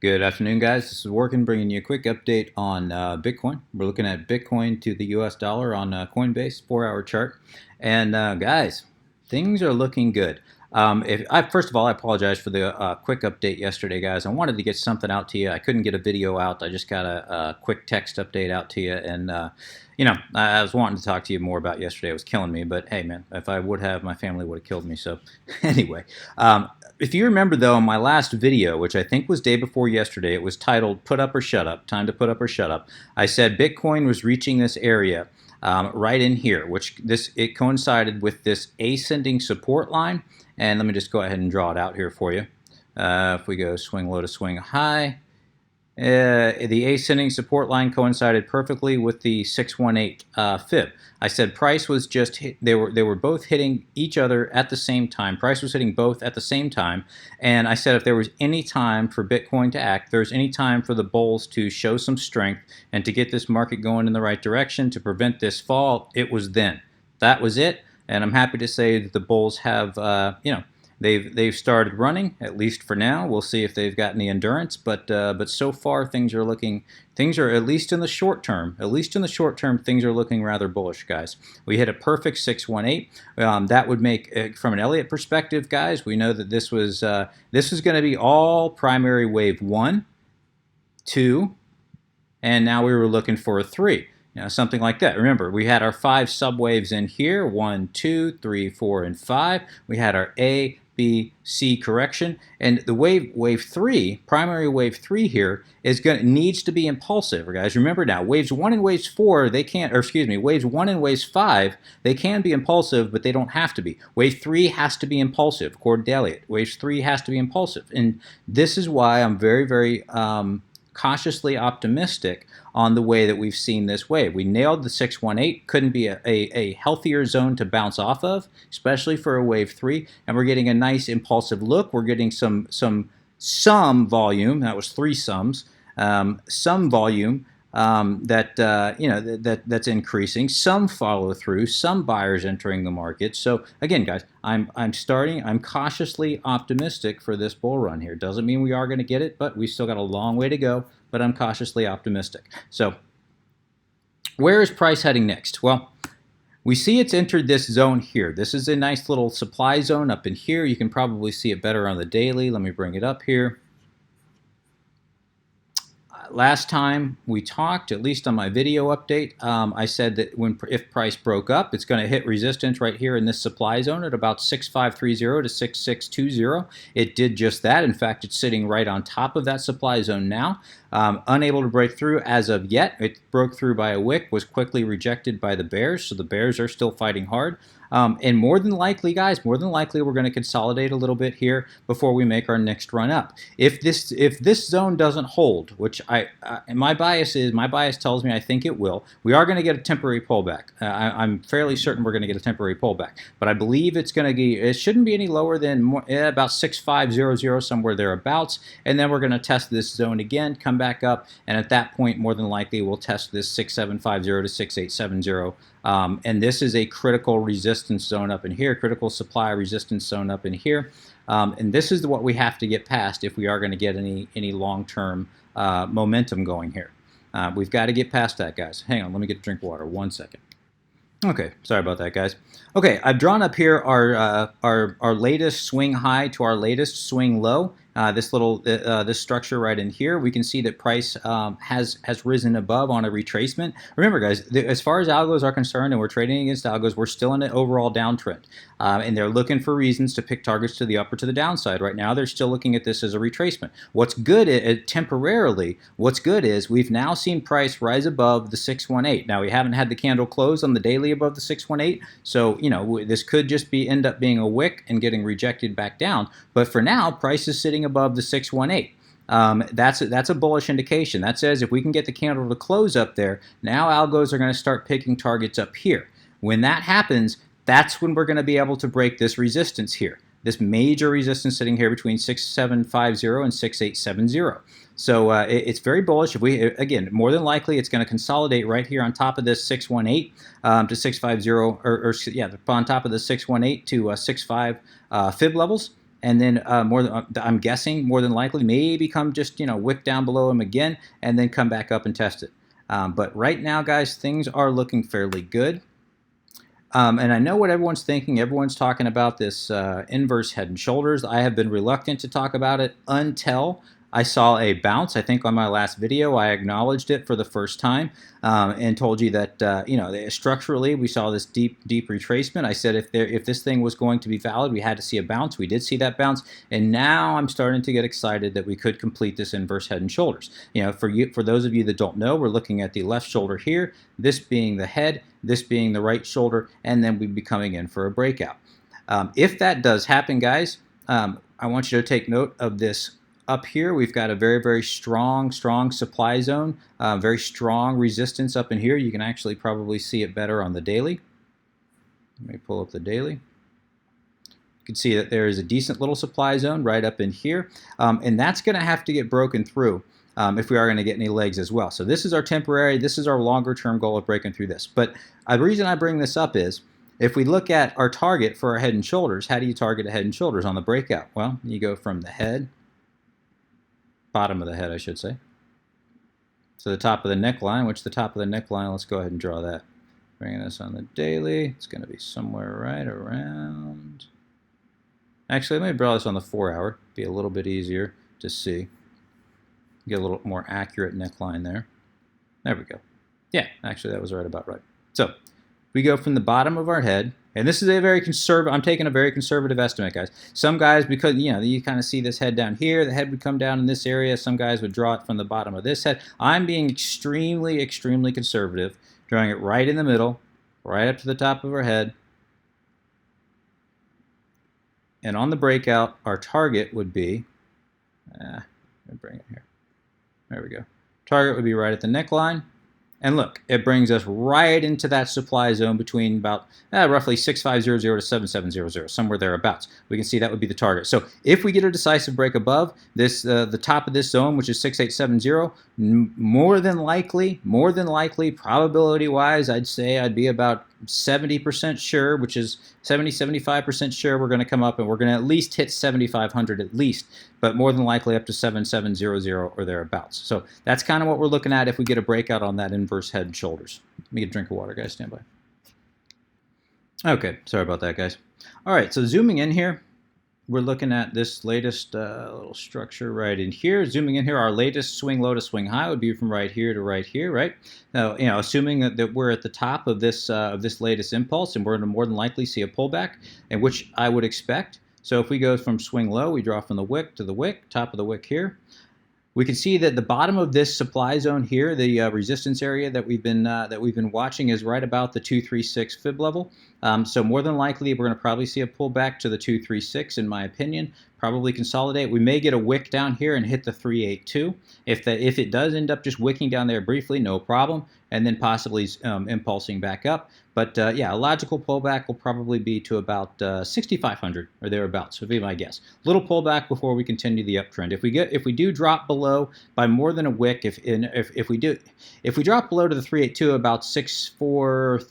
Good afternoon, guys. This is Workin, bringing you a quick update on Bitcoin. We're looking at Bitcoin to the US dollar on Coinbase 4-hour chart. And guys, things are looking good. First of all, I apologize for the quick update yesterday, guys. I wanted to get something out to you. I couldn't get a video out. I just got a quick text update out to you. And, I was wanting to talk to you more about yesterday. It was killing me. But, hey, man, if I would have, my family would have killed me. So, anyway. If you remember, though, in my last video, which I think was day before yesterday, it was titled Put Up or Shut Up, Time to Put Up or Shut Up. I said Bitcoin was reaching this area right in here, it coincided with this ascending support line. And let me just go ahead and draw it out here for you. If we go swing low to swing high, the ascending support line coincided perfectly with the 618 fib. I said price was just they were both hitting each other at the same time. Price was hitting both at the same time, and I said if there was any time for Bitcoin to act, there's any time for the bulls to show some strength and to get this market going in the right direction to prevent this fall, it was then. That was it, and I'm happy to say that the bulls have They've started running, at least for now. We'll see if they've got any endurance, but so far things are at least in the short term, things are looking rather bullish, guys. We hit a perfect 618. That would make, from an Elliott perspective, guys, we know that this was going to be all primary wave 1, 2, and now we were looking for a 3. Something like that. Remember, we had our 5 subwaves in here, 1, 2, 3, 4, and 5. We had our A, B, C correction, and the wave 3, primary wave 3 here needs to be impulsive, guys. Remember now, waves 1 and waves 4, waves 1 and waves 5, they can be impulsive, but they don't have to be. Wave 3 has to be impulsive, according to Elliott. Wave 3 has to be impulsive, and this is why I'm very, very cautiously optimistic on the way that we've seen this wave. We nailed the 618, couldn't be a healthier zone to bounce off of, especially for a wave 3, and we're getting a nice impulsive look. We're getting some volume, that was 3 sums, some volume that's increasing, some follow through, some buyers entering the market. So again, guys, I'm cautiously optimistic for this bull run here. Doesn't mean we are going to get it, but we still got a long way to go, but I'm cautiously optimistic. So where is price heading next? Well, we see it's entered this zone here. This is a nice little supply zone up in here. You can probably see it better on the daily. Let me bring it up here. Last time we talked, at least on my video update, I said that if price broke up, it's going to hit resistance right here in this supply zone at about 6530 to 6620. It did just that. In fact, it's sitting right on top of that supply zone now. Unable to break through as of yet. It broke through by a wick, was quickly rejected by the bears, so the bears are still fighting hard. And more than likely, guys, we're going to consolidate a little bit here before we make our next run up. If this zone doesn't hold, which my bias tells me I think it will, we are going to get a temporary pullback. I'm fairly certain we're going to get a temporary pullback, but I believe it shouldn't be any lower than about 6500, somewhere thereabouts, and then we're going to test this zone again, come back up, and at that point, more than likely, we'll test this 6750 to 6870. And this is a critical resistance zone up in here, critical supply resistance zone up in here. And this is what we have to get past if we are going to get any long-term momentum going here. We've got to get past that, guys. Hang on, let me get a drink of water. 1 second. Okay, sorry about that, guys. Okay, I've drawn up here our latest swing high to our latest swing low. This structure right in here, we can see that price has risen above on a retracement. Remember, guys, as far as algos are concerned, and we're trading against algos, we're still in an overall downtrend, and they're looking for reasons to pick targets to the up or to the downside. Right now, they're still looking at this as a retracement. What's good temporarily? What's good is we've now seen price rise above the 618. Now we haven't had the candle close on the daily above the 618, so this could just end up being a wick and getting rejected back down. But for now, price is sitting above the 618. That's a bullish indication. That says if we can get the candle to close up there, now algos are going to start picking targets up here. When that happens, that's when we're going to be able to break this resistance here. This major resistance sitting here between 6750 and 6870. So it's very bullish. Again, more than likely, it's going to consolidate right here on top of this 618 to 650, on top of the 618 to 65 fib levels. and then I'm guessing more than likely maybe come just wick down below him again, and then come back up and test it. But right now, guys, things are looking fairly good. And I know what everyone's thinking. Everyone's talking about this inverse head and shoulders. I have been reluctant to talk about it until I saw a bounce. I think on my last video I acknowledged it for the first time and told you that structurally we saw this deep retracement. I said if this thing was going to be valid, we had to see a bounce. We did see that bounce, and now I'm starting to get excited that we could complete this inverse head and shoulders. For those of you that don't know, we're looking at the left shoulder here, this being the head, this being the right shoulder, and then we'd be coming in for a breakout. If that does happen, guys, I want you to take note of this. Up here, we've got a very, very strong supply zone, very strong resistance up in here. You can actually probably see it better on the daily. Let me pull up the daily. You can see that there is a decent little supply zone right up in here, and that's going to have to get broken through if we are going to get any legs as well. So this is our temporary, this is our longer term goal of breaking through this. But the reason I bring this up is, if we look at our target for our head and shoulders, how do you target a head and shoulders on the breakout? Well, you go from the head, bottom of the head, I should say, to the top of the neckline, which the top of the neckline, let's go ahead and draw that. Bringing this on the daily, it's going to be somewhere right around. Actually, let me draw this on the 4 hour, be a little bit easier to see. Get a little more accurate neckline there. There we go. Yeah, actually, that was right about right. So we go from the bottom of our head, and this is a very conservative, I'm taking a very conservative estimate, guys. Some guys, because, you kind of see this head down here, the head would come down in this area. Some guys would draw it from the bottom of this head. I'm being extremely, extremely conservative, drawing it right in the middle, right up to the top of our head. And on the breakout, our target would be, let me bring it here. There we go. Target would be right at the neckline. And look, it brings us right into that supply zone between about roughly 6500 to 7700, somewhere thereabouts. We can see that would be the target. So if we get a decisive break above this, the top of this zone, which is 6870, more than likely, probability-wise, I'd say I'd be about 70% sure, which is 75% sure we're going to come up and we're going to at least hit 7500 at least, but more than likely up to 7700 or thereabouts. So that's kind of what we're looking at if we get a breakout on that inverse head and shoulders. Let me get a drink of water, guys. Stand by. Okay, sorry about that, guys. All right, so zooming in here, we're looking at this latest little structure right in here. Zooming in here, our latest swing low to swing high would be from right here to right here, right? Now, assuming that we're at the top of this latest impulse, and we're going to more than likely see a pullback, and which I would expect. So if we go from swing low, we draw from the wick to the wick, top of the wick here. We can see that the bottom of this supply zone here, the resistance area that we've been watching, is right about the 236 fib level. So more than likely, we're going to probably see a pullback to the 236, in my opinion. Probably consolidate. We may get a wick down here and hit the 382. If it does end up just wicking down there briefly, no problem, and then possibly impulsing back up. But yeah, a logical pullback will probably be to about 6,500 or thereabouts, would be my guess. Little pullback before we continue the uptrend. If we do drop below by more than a wick, if we drop below to the 382 about 6,440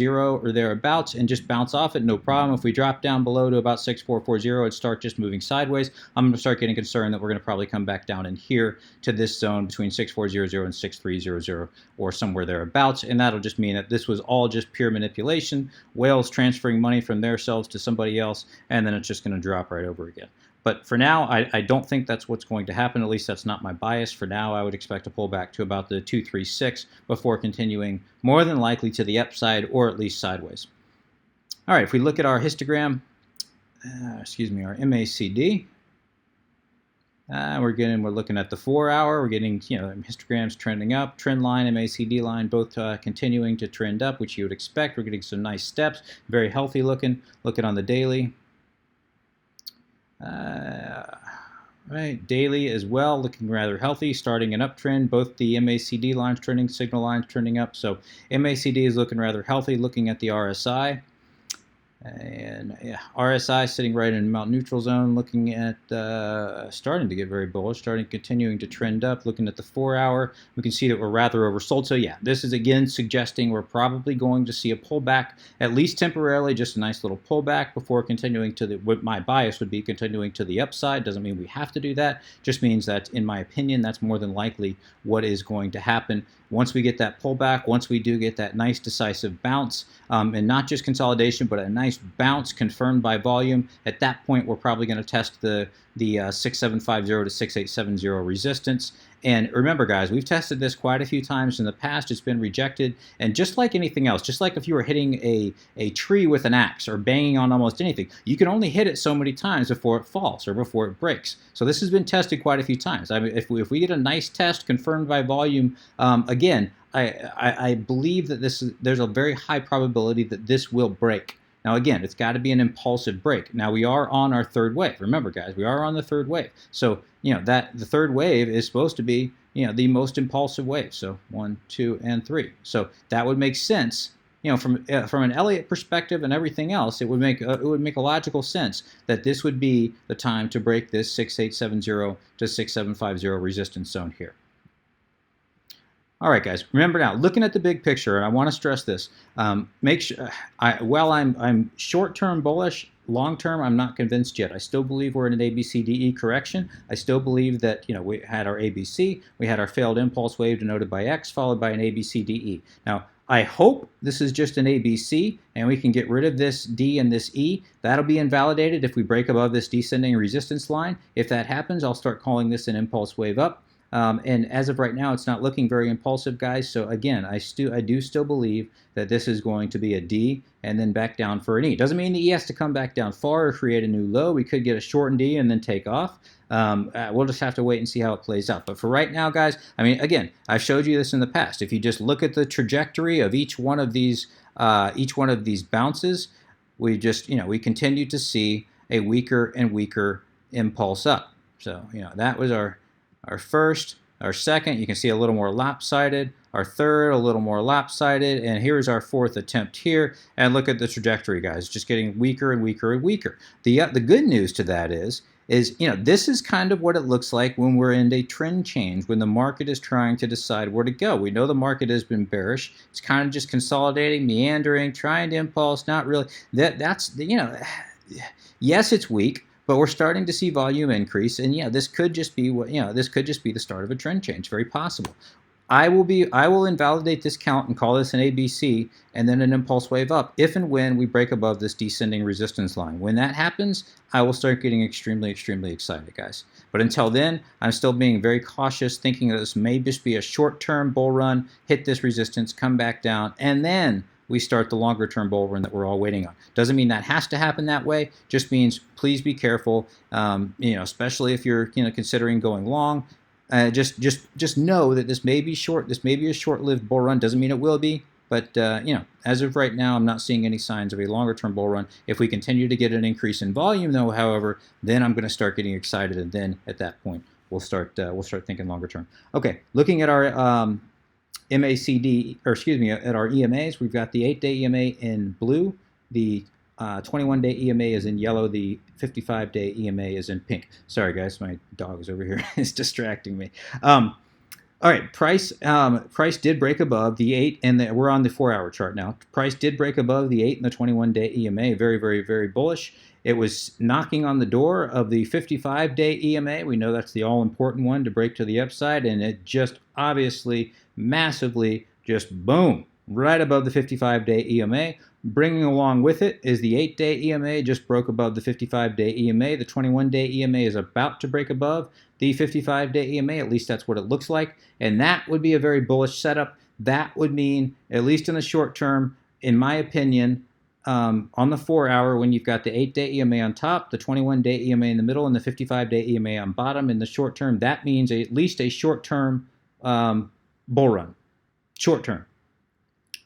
or thereabouts and just bounce off it, no problem. If we drop down below to about 6,440 and start just moving sideways, I'm going to start getting concerned that we're going to probably come back down in here to this zone between 6,400 and 6,300 or somewhere thereabouts, and that'll just mean that this was all just pure manipulation, whales transferring money from themselves to somebody else, and then it's just going to drop right over again. But for now, I don't think that's what's going to happen. At least that's not my bias. For now, I would expect a pullback to about the 236 before continuing more than likely to the upside or at least sideways. All right, if we look at our histogram, our MACD, we're looking at the 4 hour. We're getting, histograms trending up, trend line, MACD line, both continuing to trend up, which you would expect. We're getting some nice steps, very healthy looking. Looking on the daily. Right, daily as well, looking rather healthy, starting an uptrend. Both the MACD lines trending, signal lines trending up. So MACD is looking rather healthy. Looking at the RSI, And yeah, RSI sitting right in Mount Neutral Zone, looking at starting to get very bullish, continuing to trend up. Looking at the 4-hour, we can see that we're rather oversold. So yeah, this is again suggesting we're probably going to see a pullback, at least temporarily, just a nice little pullback before continuing to the, what my bias would be, continuing to the upside. Doesn't mean we have to do that, just means that, in my opinion, that's more than likely what is going to happen. Once we get that pullback, once we do get that nice decisive bounce, and not just consolidation, but a nice bounce confirmed by volume, at that point we're probably going to test the 6750 to 6870 resistance. And remember, guys, we've tested this quite a few times in the past. It's been rejected. And just like anything else, just like if you were hitting a tree with an axe or banging on almost anything, you can only hit it so many times before it falls or before it breaks. So this has been tested quite a few times. I mean, if we get a nice test confirmed by volume, again, I believe that there's a very high probability that this will break. Now, again, it's got to be an impulsive break. Now, we are on our third wave. Remember, guys, we are on the third wave. So, that the third wave is supposed to be, the most impulsive wave. So 1, 2, and 3. So that would make sense. From an Elliott perspective and everything else, it would make a logical sense that this would be the time to break this 6870 to 6750 resistance zone here. All right, guys. Remember now, looking at the big picture, and I want to stress this: make sure. While I'm short-term bullish, long-term I'm not convinced yet. I still believe we're in an ABCDE correction. I still believe that we had our ABC, we had our failed impulse wave denoted by X, followed by an ABCDE. Now, I hope this is just an ABC and we can get rid of this D and this E. That'll be invalidated if we break above this descending resistance line. If that happens, I'll start calling this an impulse wave up. And as of right now, it's not looking very impulsive, guys. So again, I do still believe that this is going to be a D and then back down for an E. Doesn't mean the E has to come back down far or create a new low. We could get a shortened D and then take off. We'll just have to wait and see how it plays out. But for right now, guys, I mean, again, I've showed you this in the past. If you just look at the trajectory of each one of these bounces, we continue to see a weaker and weaker impulse up. So that was our first, our second, you can see a little more lopsided, our third, a little more lopsided, and here's our fourth attempt here, and look at the trajectory, guys, just getting weaker and weaker and weaker. The good news to that is this is kind of what it looks like when we're in a trend change, when the market is trying to decide where to go. We know the market has been bearish. It's kind of just consolidating, meandering, trying to impulse, not really. Yes, it's weak, but we're starting to see volume increase, and this could just be the start of a trend change. Very possible. I will invalidate this count and call this an ABC and then an impulse wave up if and when we break above this descending resistance line. When that happens, I will start getting extremely, extremely excited, guys. But until then, I'm still being very cautious, thinking that this may just be a short-term bull run, hit this resistance, come back down, and then we start the longer-term bull run that we're all waiting on. Doesn't mean that has to happen that way. Just means please be careful. Especially if you're considering going long. Just know that this may be short. This may be a short-lived bull run. Doesn't mean it will be. But as of right now, I'm not seeing any signs of a longer-term bull run. If we continue to get an increase in volume, though, however, then I'm going to start getting excited, and then at that point we'll start thinking longer term. Okay, looking at our MACD, or excuse me, at our EMAs, we've got the 8-day EMA in blue, the 21-day EMA is in yellow, the 55-day EMA is in pink. Sorry, guys, my dog is over here. It's distracting me. All right, price did break above the 8, and we're on the 4-hour chart now. Price did break above the 8 and the 21-day EMA. Very, very, very bullish. It was knocking on the door of the 55-day EMA. We know that's the all-important one to break to the upside, and it just obviously massively just boom, right above the 55-day EMA. Bringing along with it is the 8-day EMA, just broke above the 55-day EMA. The 21-day EMA is about to break above the 55-day EMA, at least that's what it looks like, and that would be a very bullish setup. That would mean, at least in the short term, in my opinion, on the 4-hour, when you've got the 8-day EMA on top, the 21-day EMA in the middle, and the 55-day EMA on bottom in the short term, that means at least a short-term bull run. Short term.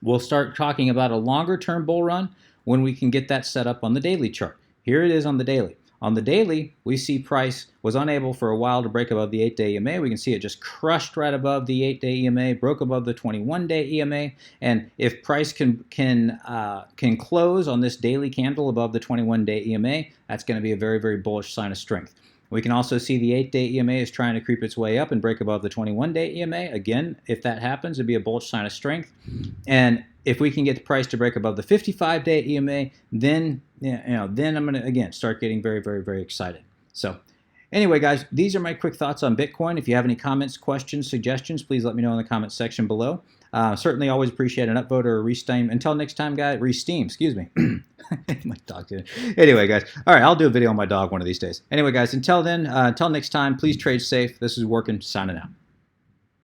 We'll start talking about a longer-term bull run when we can get that set up on the daily chart. Here it is on the daily. On the daily, we see price was unable for a while to break above the 8-day EMA. We can see it just crushed right above the 8-day EMA, broke above the 21-day EMA, and if price can close on this daily candle above the 21-day EMA, that's going to be a very, very bullish sign of strength. We can also see the 8-day EMA is trying to creep its way up and break above the 21-day EMA. Again, if that happens, it'd be a bullish sign of strength. And if we can get the price to break above the 55-day EMA, then then I'm going to again start getting very, very, very excited. So anyway, guys, these are my quick thoughts on Bitcoin. If you have any comments, questions, suggestions, please let me know in the comments section below. Certainly always appreciate an upvote or a re-steam. Until next time, guys, re-steam, excuse me. My dog did it. Anyway, guys, all right, I'll do a video on my dog one of these days. Anyway, guys, until then, until next time, please trade safe. This is Working, signing out.